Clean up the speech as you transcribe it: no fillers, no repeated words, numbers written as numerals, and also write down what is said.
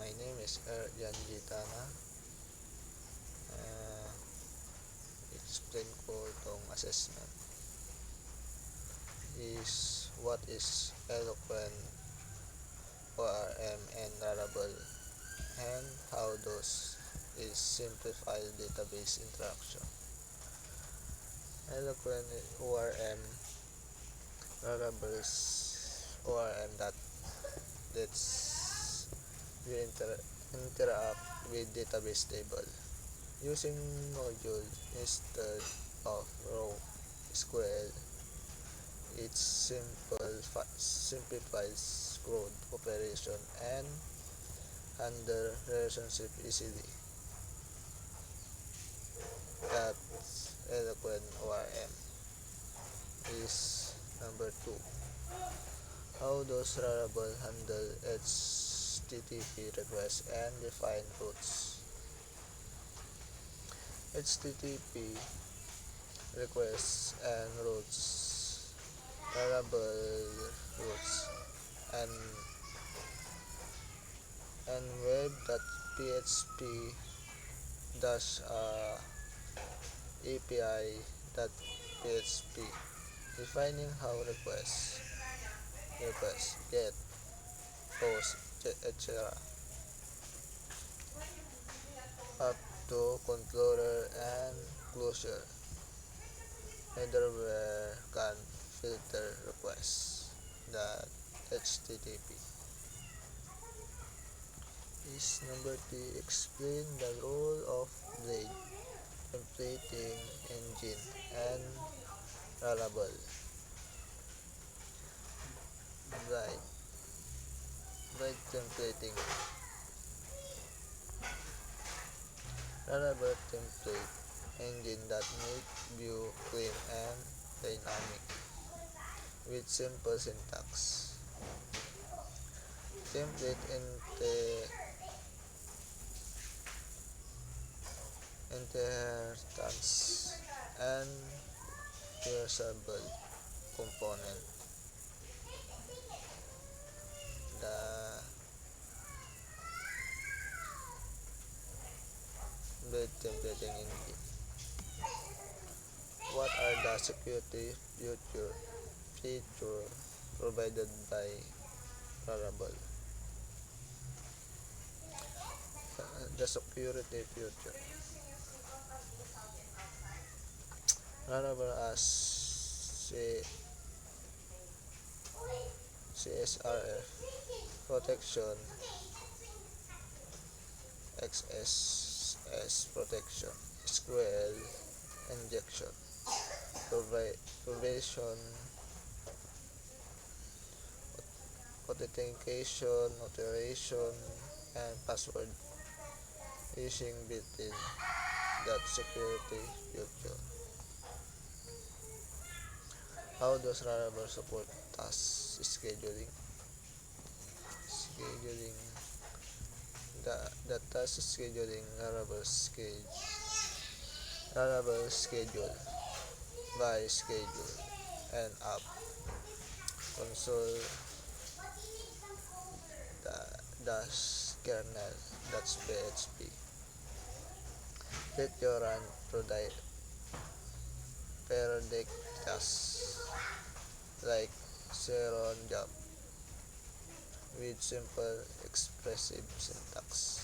My name is Erjan Gitana. Explain ko itong assessment is what is Eloquent, ORM, and Rarible, and how those is simplified database interaction. Eloquent ORM, Raribles ORM that's we interact with database table using module instead of raw SQL. It simplifies code operation and handle relationship easily. That's Eloquent ORM. Is number 2. How does Rarible handle HTTP requests and define routes? HTTP requests and routes, Rarible routes, and web.php dash API.php, defining how request, get, post, etc. up to controller and closure. Middleware can filter requests. HTTP is number 3. Explain the role of Blade, templating engine, and Rarible. Blade templating. Rarible template engine that make view clean and dynamic with simple syntax. Template inheritance and reusable component. The Blade templating engine. What are the security feature provided by Rarible? The security feature. Rarible as CSRF protection, XSS protection, SQL injection, probation, authentication, authorization, and password using built-in security feature. How does Rarible support task scheduling? The task scheduling Rarible schedule by schedule and app console dash kernel.php. Let your run periodic tasks like cron job with simple expressive syntax.